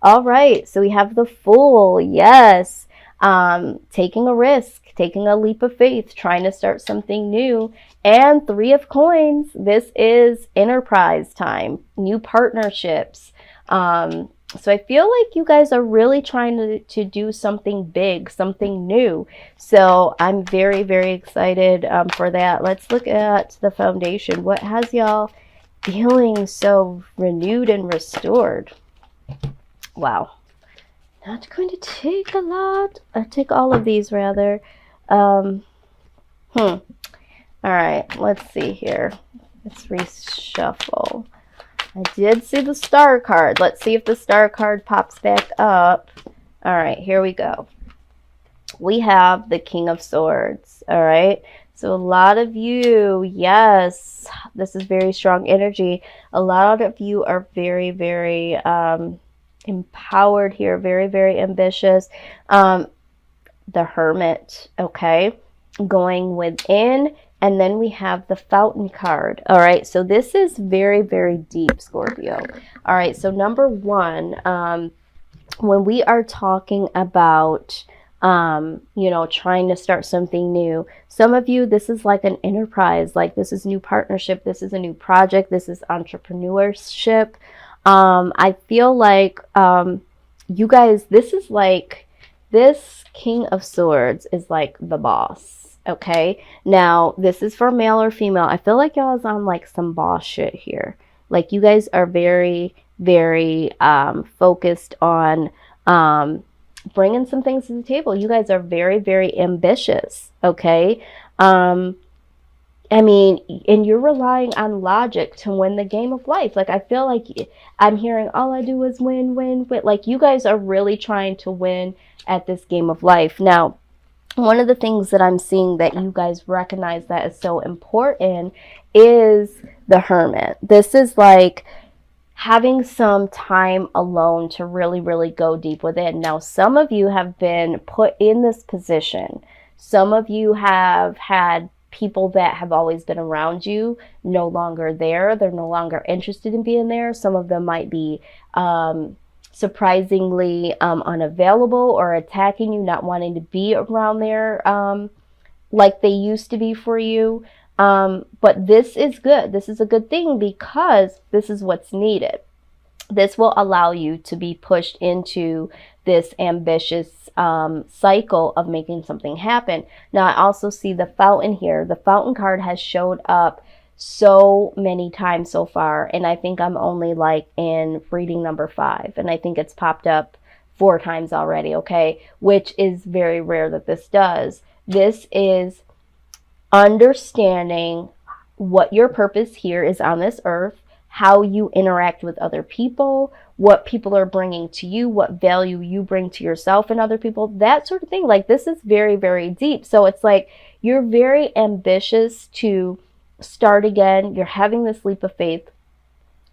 All right, so we have the Fool. Yes. Taking a risk, taking a leap of faith, trying to start something new. And Three of Coins. This is enterprise time, new partnerships. So I feel like you guys are really trying to do something big, something new. So I'm very, very excited for that. Let's look at the foundation. What has y'all feeling so renewed and restored? Wow. Not going to take a lot. I'll take all of these rather. All right, let's see here. Let's reshuffle. I did see the Star card. Let's see if the Star card pops back up. All right, here we go. We have the King of Swords. All right. So a lot of you, yes, this is very strong energy. A lot of you are very, very empowered here, very, very ambitious. The Hermit, okay, going within. And then we have the Fountain card. All right, so this is very, very deep, Scorpio. All right, so number one, when we are talking about, you know, trying to start something new, some of you, this is like an enterprise, like this is new partnership, this is a new project, this is entrepreneurship. I feel like you guys, this is like, this King of Swords is like the boss. Okay, now this is for male or female. I feel like y'all is on like some boss shit here. Like you guys are very, very focused on bringing some things to the table. You guys are very, very ambitious. Okay, I mean, and you're relying on logic to win the game of life. Like I feel like I'm hearing all I do is win, win, win. Like you guys are really trying to win at this game of life. Now, one of the things that I'm seeing that you guys recognize that is so important is the Hermit. This is like having some time alone to really, really go deep within. Now, some of you have been put in this position. Some of you have had people that have always been around you no longer there. They're no longer interested in being there. Some of them might be surprisingly unavailable or attacking you, not wanting to be around there like they used to be for you. But this is good. This is a good thing because this is what's needed. This will allow you to be pushed into this ambitious cycle of making something happen. Now, I also see the Fountain here. The Fountain card has showed up so many times so far, and I think I'm only like in reading number 5, and I think it's popped up 4 times already, okay, which is very rare that this does. This is understanding what your purpose here is on this earth, how you interact with other people, what people are bringing to you, what value you bring to yourself and other people, that sort of thing. Like this is very, very deep. So it's like you're very ambitious to start again. You're having this leap of faith.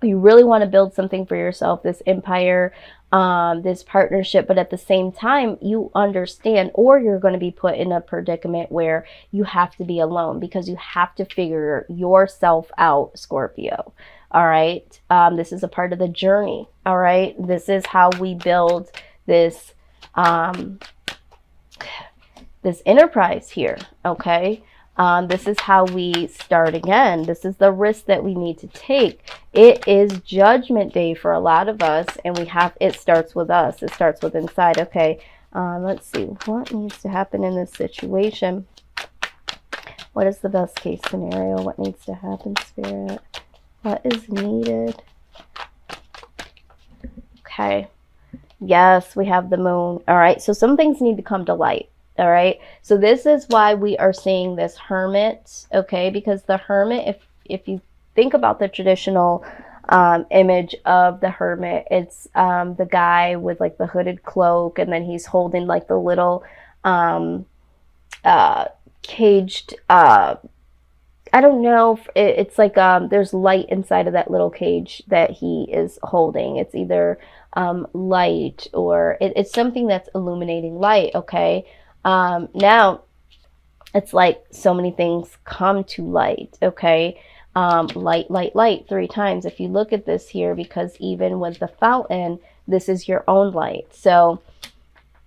You really want to build something for yourself, this empire, this partnership, but at the same time you understand, or you're going to be put in a predicament where you have to be alone because you have to figure yourself out, Scorpio. All right, this is a part of the journey. All right, this is how we build this this enterprise here. Okay. This is how we start again. This is the risk that we need to take. It is Judgment Day for a lot of us, and it starts with us. It starts with inside. Okay, let's see. What needs to happen in this situation? What is the best case scenario? What needs to happen, Spirit? What is needed? Okay. Yes, we have the Moon. All right, so some things need to come to light. All right, so this is why we are seeing this Hermit, okay, because the Hermit, if you think about the traditional image of the Hermit, it's the guy with like the hooded cloak, and then he's holding like the little caged, I don't know, it's like there's light inside of that little cage that he is holding. It's either light or it's something that's illuminating light, okay. Now it's like so many things come to light, okay. Light, light, light 3 times. If you look at this here, because even with the Fountain, this is your own light. So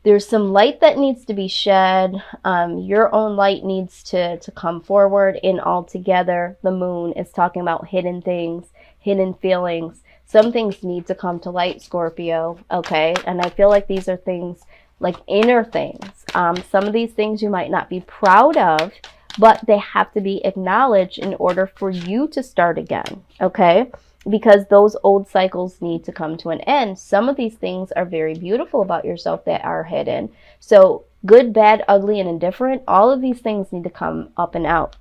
there's some light that needs to be shed. Your own light needs to come forward. And altogether, the moon is talking about hidden things, hidden feelings. Some things need to come to light, Scorpio, okay? And I feel like these are things, like inner things. Some of these things you might not be proud of, but they have to be acknowledged in order for you to start again, okay? Because those old cycles need to come to an end. Some of these things are very beautiful about yourself that are hidden. So good, bad, ugly, and indifferent, all of these things need to come up and out.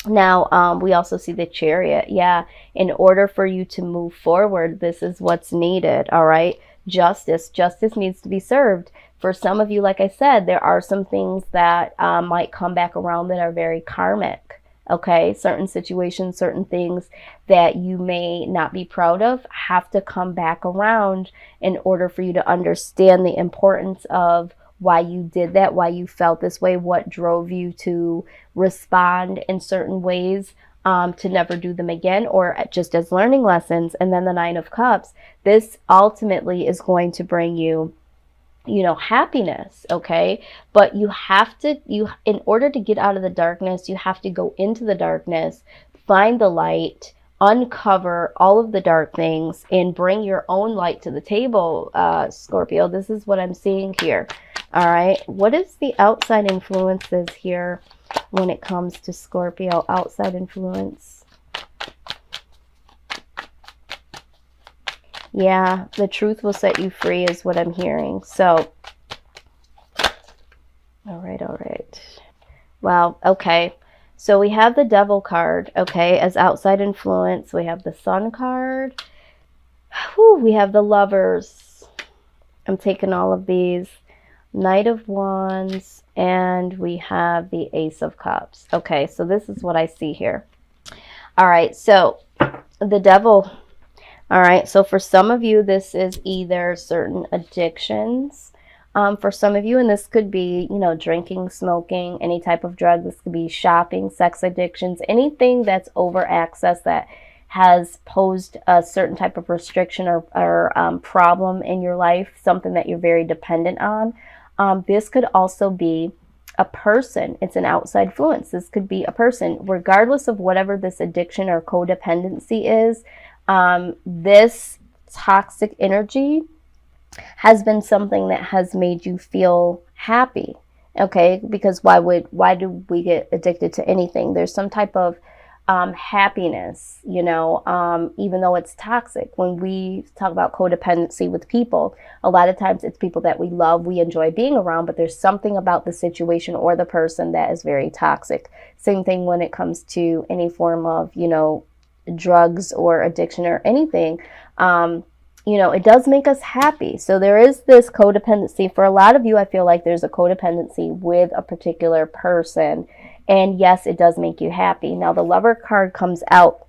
Now, we also see the Chariot. Yeah, in order for you to move forward, this is what's needed, all right? Justice. Justice needs to be served. For some of you, like I said, there are some things that might come back around that are very karmic. Okay, certain situations, certain things that you may not be proud of have to come back around in order for you to understand the importance of why you did that, why you felt this way, what drove you to respond in certain ways, to never do them again, or just as learning lessons. And then the Nine of Cups, this ultimately is going to bring you, you know, happiness, okay? But you have to, in order to get out of the darkness, you have to go into the darkness, find the light, uncover all of the dark things, and bring your own light to the table, Scorpio. This is what I'm seeing here, all right? What is the outside influences here when it comes to Scorpio? Outside influence. Yeah, the truth will set you free is what I'm hearing. So, all right. Wow, okay. So we have the Devil card, okay, as outside influence. We have the Sun card. Whew, we have the Lovers. I'm taking all of these. Knight of Wands. And we have the Ace of Cups. Okay, so this is what I see here. All right, so the Devil... All right, so for some of you, this is either certain addictions. For some of you, and this could be, you know, drinking, smoking, any type of drug. This could be shopping, sex addictions, anything that's over access that has posed a certain type of restriction or problem in your life, something that you're very dependent on. This could also be a person. It's an outside influence. This could be a person, regardless of whatever this addiction or codependency is. This toxic energy has been something that has made you feel happy, okay? Because why do we get addicted to anything? There's some type of happiness, you know, even though it's toxic. When we talk about codependency with people, a lot of times it's people that we love, we enjoy being around, but there's something about the situation or the person that is very toxic. Same thing when it comes to any form of, you know, drugs or addiction or anything. You know, it does make us happy. So there is this codependency. For a lot of you, I feel like there's a codependency with a particular person. And yes, it does make you happy. Now, the Lover card comes out.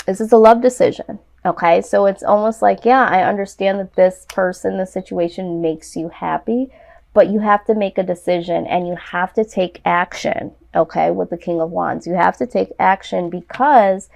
This is a love decision. Okay, so it's almost like, yeah, I understand that this person, the situation makes you happy, but you have to make a decision and you have to take action. Okay, with the King of Wands, you have to take action because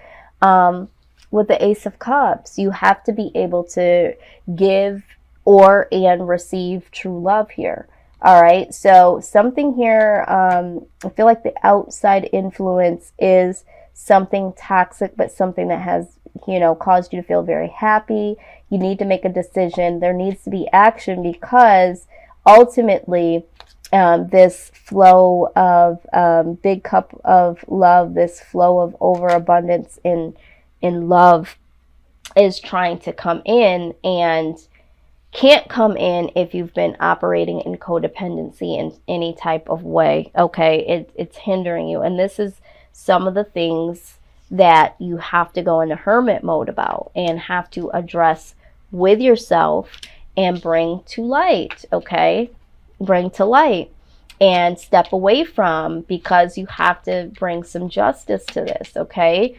with the Ace of Cups, you have to be able to give and receive true love here. All right, so something here, I feel like the outside influence is something toxic, but something that has, you know, caused you to feel very happy. You need to make a decision. There needs to be action because ultimately, this flow of big cup of love, this flow of overabundance in love is trying to come in and can't come in if you've been operating in codependency in any type of way. Okay, it's hindering you. And this is some of the things that you have to go into hermit mode about and have to address with yourself and bring to light. Okay, bring to light and step away from, because you have to bring some justice to this. Okay,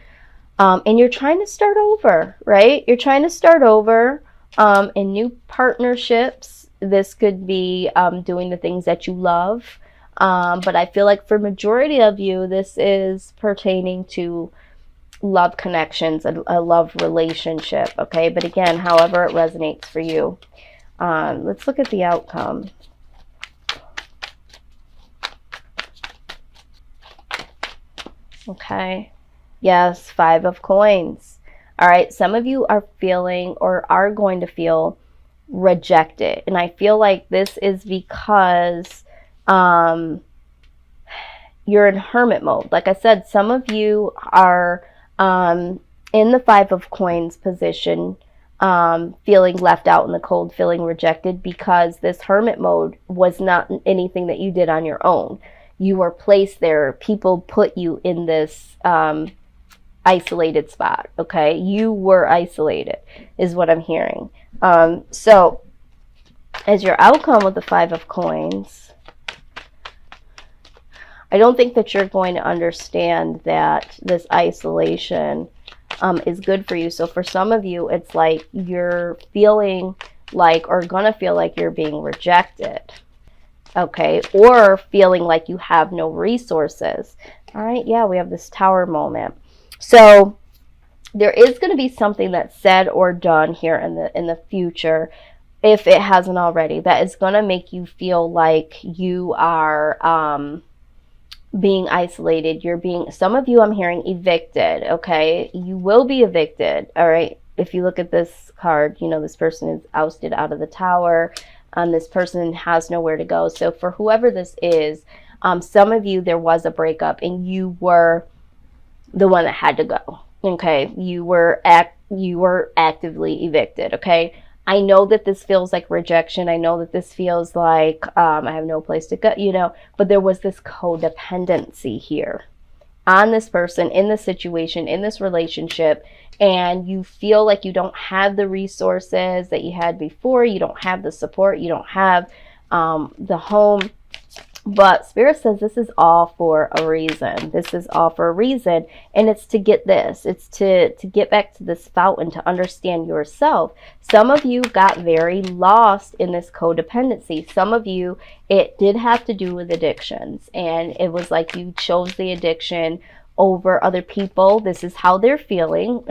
and you're trying to start over, right? You're trying to start over in new partnerships. This could be doing the things that you love, but I feel like for majority of you, this is pertaining to love connections, a love relationship, okay? But again, however it resonates for you. Let's look at the outcome. Okay. Yes, 5 of coins. All right. Some of you are feeling or are going to feel rejected. And I feel like this is because you're in hermit mode. Like I said, some of you are in the 5 of coins position, feeling left out in the cold, feeling rejected, because this hermit mode was not anything that you did on your own. You were placed there. People put you in this isolated spot, okay? You were isolated is what I'm hearing. So as your outcome with the 5 of coins, I don't think that you're going to understand that this isolation is good for you. So for some of you, it's like you're feeling like, or gonna feel like, you're being rejected, okay? Or feeling like you have no resources. All right, yeah, we have this Tower moment. So there is going to be something that's said or done here in the future, if it hasn't already, that is going to make you feel like you are being isolated. You're being, some of you I'm hearing, evicted, okay? You will be evicted, all right? If you look at this card, you know, this person is ousted out of the Tower. This person has nowhere to go. So for whoever this is, some of you, there was a breakup and you were the one that had to go, okay? You were actively evicted, okay? I know that this feels like rejection. I know that this feels like I have no place to go, you know, but there was this codependency here on this person, in this situation, in this relationship, and you feel like you don't have the resources that you had before. You don't have the support. You don't have the home. But Spirit says this is all for a reason. This is all for a reason. And it's to get this. It's to get back to this fountain, to understand yourself. Some of you got very lost in this codependency. Some of you, it did have to do with addictions. And it was like you chose the addiction over other people. This is how they're feeling.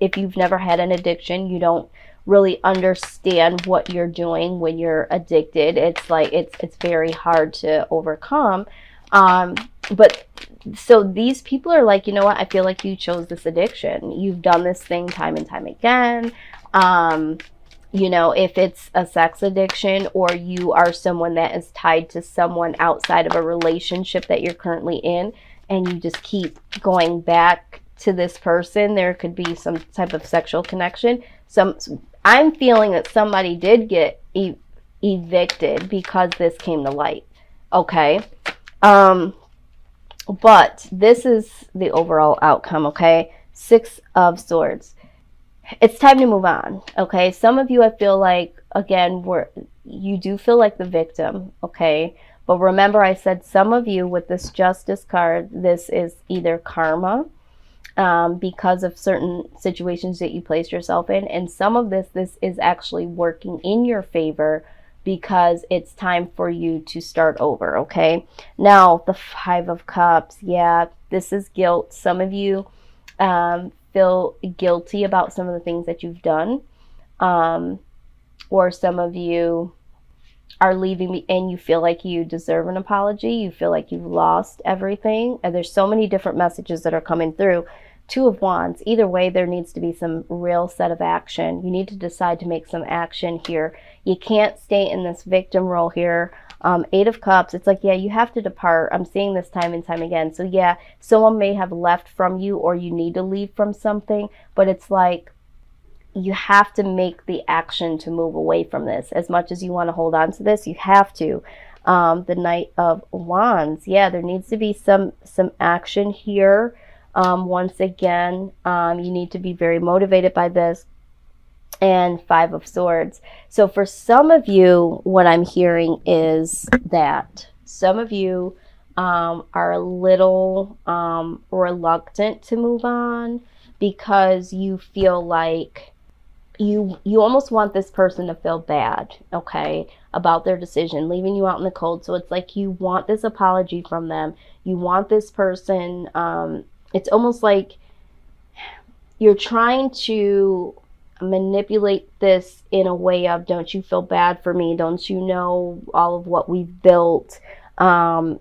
If you've never had an addiction, you don't really understand what you're doing when you're addicted. It's like it's very hard to overcome. But so these people are like, you know what, I feel like you chose this addiction. You've done this thing time and time again. You know, if it's a sex addiction, or you are someone that is tied to someone outside of a relationship that you're currently in, and you just keep going back to this person, there could be some type of sexual connection. I'm feeling that somebody did get evicted because this came to light, okay? But this is the overall outcome, okay? 6 of Swords. It's time to move on, okay? Some of you, I feel like, again, you do feel like the victim, okay? But remember, I said some of you with this Justice card, this is either karma, because of certain situations that you placed yourself in, and some of this is actually working in your favor because it's time for you to start over, okay? Now, the 5 of Cups, yeah, this is guilt. Some of you feel guilty about some of the things that you've done, or some of you are leaving and you feel like you deserve an apology. You feel like you've lost everything, and there's so many different messages that are coming through. 2 of Wands. Either way, there needs to be some real set of action. You need to decide to make some action here. You can't stay in this victim role here. 8 of Cups, it's like, yeah, you have to depart. I'm seeing this time and time again. So yeah, someone may have left from you, or you need to leave from something, but it's like you have to make the action to move away from this. As much as you want to hold on to this, you have to. The Knight of Wands, yeah, there needs to be some action here. Once again, you need to be very motivated by this. And 5 of Swords. So for some of you, what I'm hearing is that some of you are a little reluctant to move on because you feel like you almost want this person to feel bad, okay, about their decision, leaving you out in the cold. So it's like you want this apology from them. You want this person, it's almost like you're trying to manipulate this in a way of, don't you feel bad for me? Don't you know all of what we've built?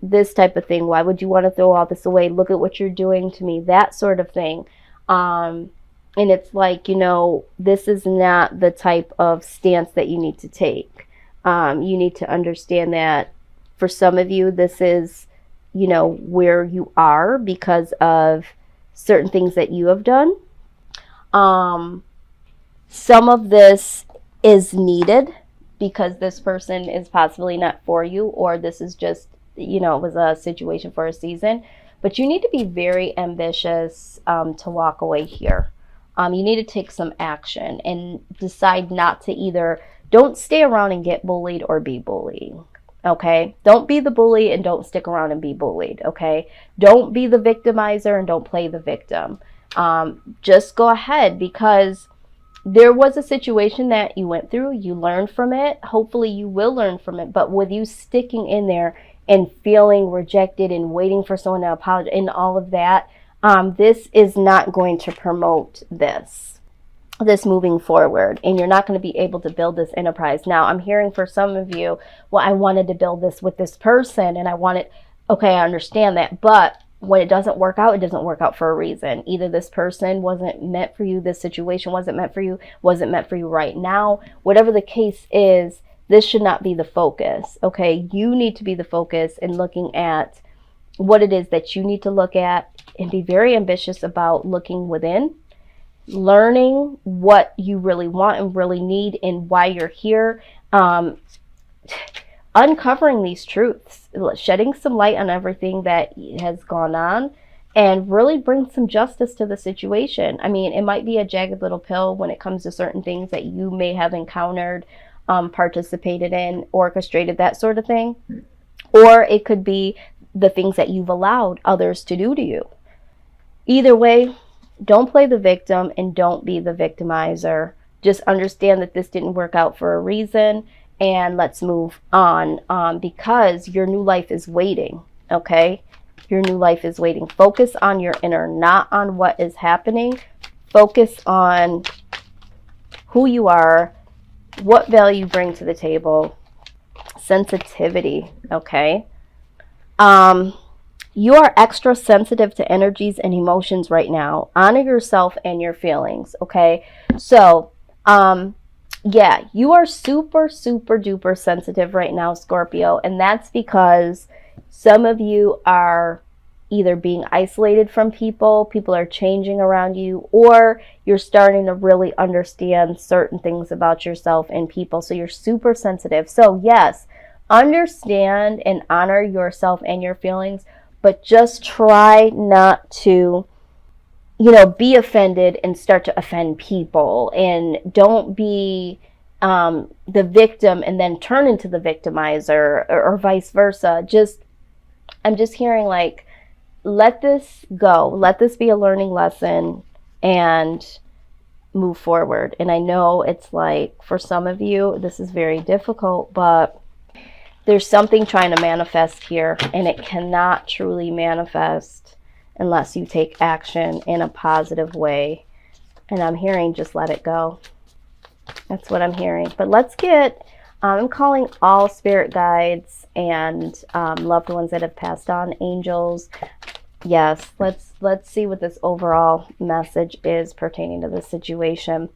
This type of thing. Why would you want to throw all this away? Look at what you're doing to me. That sort of thing. And it's like, you know, this is not the type of stance that you need to take. You need to understand that for some of you, this is, you know, where you are because of certain things that you have done. Some of this is needed because this person is possibly not for you, or this is just, you know, it was a situation for a season. But you need to be very ambitious to walk away here. You need to take some action and decide not to either, don't stay around and get bullied or be bullied. Okay? Don't be the bully and don't stick around and be bullied. Okay? Don't be the victimizer and don't play the victim. Just go ahead, because there was a situation that you went through. You learned from it. Hopefully you will learn from it. But with you sticking in there and feeling rejected and waiting for someone to apologize and all of that, this is not going to promote this moving forward, and you're not going to be able to build this enterprise. Now, I'm hearing for some of you, well, I wanted to build this with this person and I wanted, okay, I understand that, but when it doesn't work out, it doesn't work out for a reason. Either this person wasn't meant for you, this situation wasn't meant for you, wasn't meant for you right now. Whatever the case is, this should not be the focus, okay? You need to be the focus in looking at what it is that you need to look at, and be very ambitious about looking within, learning what you really want and really need and why you're here, uncovering these truths, shedding some light on everything that has gone on, and really bring some justice to the situation. I mean, it might be a jagged little pill when it comes to certain things that you may have encountered, participated in, orchestrated, that sort of thing. Or it could be the things that you've allowed others to do to you. Either way, don't play the victim and don't be the victimizer. Just understand that this didn't work out for a reason, and let's move on, because your new life is waiting, okay? Your new life is waiting. Focus on your inner, not on what is happening. Focus on who you are, what value you bring to the table, sensitivity, okay? You are extra sensitive to energies and emotions right now. Honor yourself and your feelings, okay? So, yeah, you are super, super duper sensitive right now, Scorpio. And that's because some of you are either being isolated from people, people are changing around you, or you're starting to really understand certain things about yourself and people. So you're super sensitive. So yes, understand and honor yourself and your feelings, but just try not to, you know, be offended and start to offend people. And don't be the victim and then turn into the victimizer, or vice versa. I'm just hearing like, let this go. Let this be a learning lesson and move forward. And I know it's like, for some of you, this is very difficult, but there's something trying to manifest here, and it cannot truly manifest unless you take action in a positive way. And I'm hearing, just let it go. That's what I'm hearing. But let's get, I'm calling all spirit guides and loved ones that have passed on, angels. Yes, let's see what this overall message is pertaining to this situation.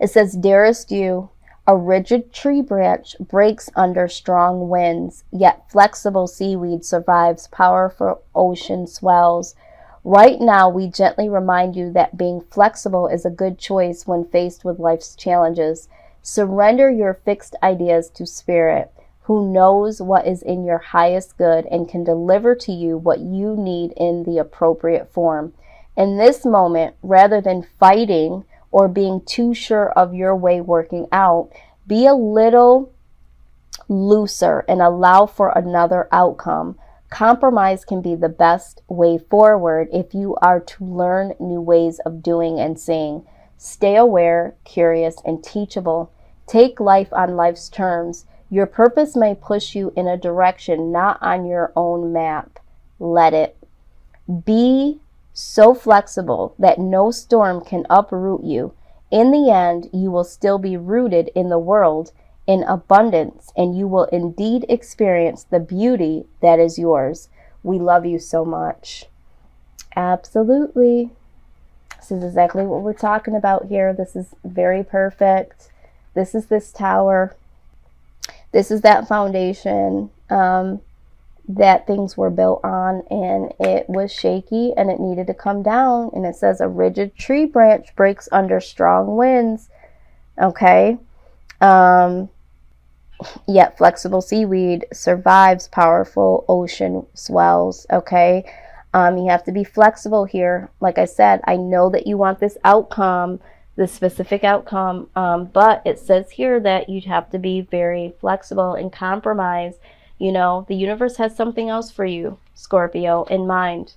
It says, dearest you, a rigid tree branch breaks under strong winds, yet flexible seaweed survives powerful ocean swells. Right now, we gently remind you that being flexible is a good choice when faced with life's challenges. Surrender your fixed ideas to Spirit, who knows what is in your highest good and can deliver to you what you need in the appropriate form. In this moment, rather than fighting or being too sure of your way working out, be a little looser and allow for another outcome. Compromise can be the best way forward if you are to learn new ways of doing and saying. Stay aware, curious, and teachable. Take life on life's terms. Your purpose may push you in a direction not on your own map. Let it. Be so flexible that no storm can uproot you. In the end, you will still be rooted in the world in abundance, and you will indeed experience the beauty that is yours. We love you so much. Absolutely. This is exactly what we're talking about here. This is very perfect. This is this tower. This is that foundation that things were built on, and it was shaky and it needed to come down. And it says a rigid tree branch breaks under strong winds. Okay. Yet flexible seaweed survives powerful ocean swells. Okay. You have to be flexible here. Like I said, I know that you want this outcome, this specific outcome, but it says here that you'd have to be very flexible and compromise. You know, the universe has something else for you, Scorpio, in mind.